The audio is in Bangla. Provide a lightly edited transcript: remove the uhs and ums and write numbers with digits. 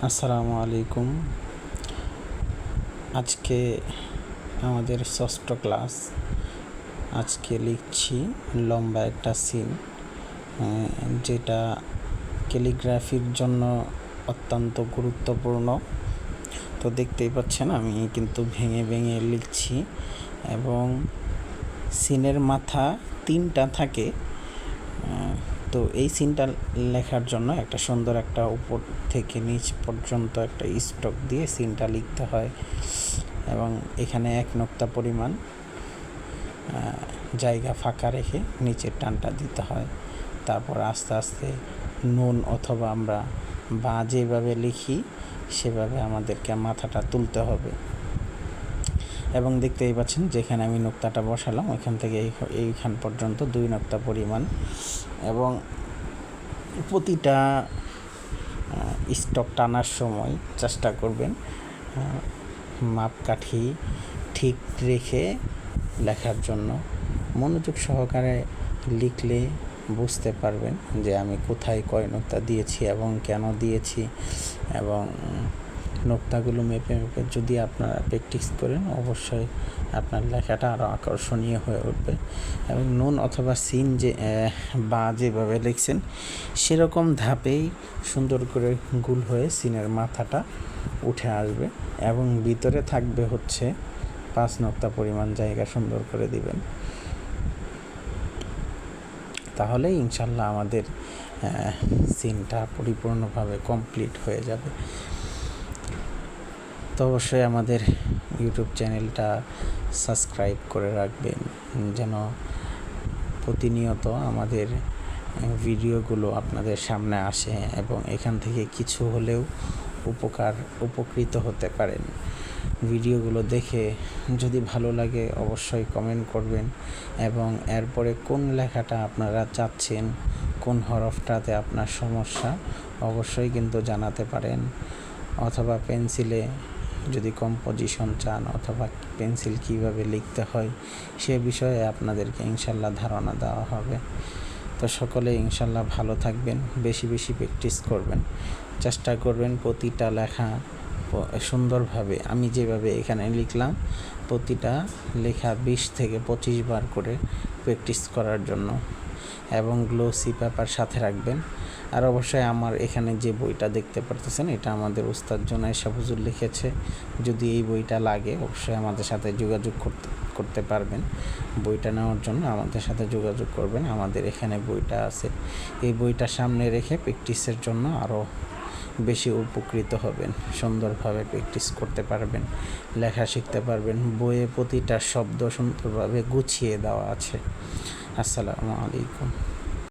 আসসালামু আলাইকুম। আজকে আমাদের ষষ্ঠ ক্লাস। আজকে লিখছি লম্বা একটা সিন, যেটা ক্যালিগ্রাফির জন্য অত্যন্ত গুরুত্বপূর্ণ। তো দেখতেই পাচ্ছেন আমি কিন্তু ভেঙে ভেঙে লিখছি, এবং সিনের মাথা 3টা থাকে। তো এই সিনটা লেখার জন্য একটা সুন্দর একটা উপর থেকে নিচ পর্যন্ত একটা স্ট্রোক দিয়ে সিনটা লিখতে হয়, এবং এখানে 1 নোক্তা পরিমাণ জায়গা ফাঁকা রেখে নিচের টানটা দিতে হয়। তারপর আস্তে আস্তে নুন অথবা আমরা বা যেভাবে লিখি সেভাবে আমাদেরকে মাথাটা তুলতে হবে। এবং দেখতেই পাচ্ছেন যেখানে আমি নোক্তাটা বসালাম ওইখান থেকে এইখান পর্যন্ত 2 নোক্তা পরিমাণ, এবং প্রতিটা স্টক টানার সময় চেষ্টা করবেন মাপকাঠি ঠিক রেখে লেখার জন্য। মনোযোগ সহকারে লিখলে বুঝতে পারবেন যে আমি কোথায় কয় নোক্তা দিয়েছি এবং কেন দিয়েছি, এবং নোক্তাগুলো মেপে মেপে যদি আপনারা প্র্যাকটিস করেন অবশ্যই আপনার লেখাটা আরও আকর্ষণীয় হয়ে উঠবে। এবং নুন অথবা সিন বা যেভাবে লিখছেন সেরকম ধাপেই সুন্দর করে গোল হয়ে সিনের মাথাটা উঠে আসবে, এবং ভিতরে থাকবে হচ্ছে 5 নোক্তা পরিমাণ জায়গা সুন্দর করে দিবেন। তাহলে ইনশাল্লাহ আমাদের সিনটা পরিপূর্ণভাবে কমপ্লিট হয়ে যাবে। তো অবশ্যই আমাদের ইউটিউব চ্যানেলটা সাবস্ক্রাইব করে রাখবেন, যেন প্রতিনিয়ত আমাদের ভিডিওগুলো আপনাদের সামনে আসে এবং এখান থেকে কিছু হলেও উপকৃত হতে পারেন। ভিডিওগুলো দেখে যদি ভালো লাগে অবশ্যই কমেন্ট করবেন, এবং এরপরে কোন লেখাটা আপনারা চাচ্ছেন, কোন হরফটাতে আপনার সমস্যা অবশ্যই কিন্তু জানাতে পারেন। অথবা পেন্সিলে যদি কম্পোজিশন চান অথবা পেন্সিল কিভাবে লিখতে হয় সে বিষয়ে আপনাদেরকে ইনশাল্লাহ ধারণা দেওয়া হবে। তো সকলে ইনশাল্লাহ ভালো থাকবেন, বেশি বেশি প্র্যাকটিস করবেন, চেষ্টা করবেন প্রতিটা লেখা সুন্দরভাবে আমি যেভাবে এখানে লিখলাম প্রতিটা লেখা 20 থেকে 25 বার করে প্র্যাকটিস করার জন্য, এবং গ্লোসি পেপার সাথে রাখবেন। আর অবশ্যই আমার এখানে যে বইটা দেখতে পারতেছেন এটা আমাদের উস্তাদ জুনায়েদ শাহ হুজুর লিখেছে। যদি এই বইটা লাগে অবশ্যই আমাদের সাথে যোগাযোগ করতে পারবেন। বইটা নেওয়ার জন্য আমাদের সাথে যোগাযোগ করবেন। আমাদের এখানে বইটা আছে। এই বইটা সামনে রেখে প্র্যাকটিসের জন্য আরও বেশি উপকৃত হবেন, সুন্দরভাবে প্র্যাকটিস করতে পারবেন, লেখা শিখতে পারবেন। বইয়ে প্রতিটা শব্দ সুন্দরভাবে গুছিয়ে দেওয়া আছে। আসসালামু আলাইকুম।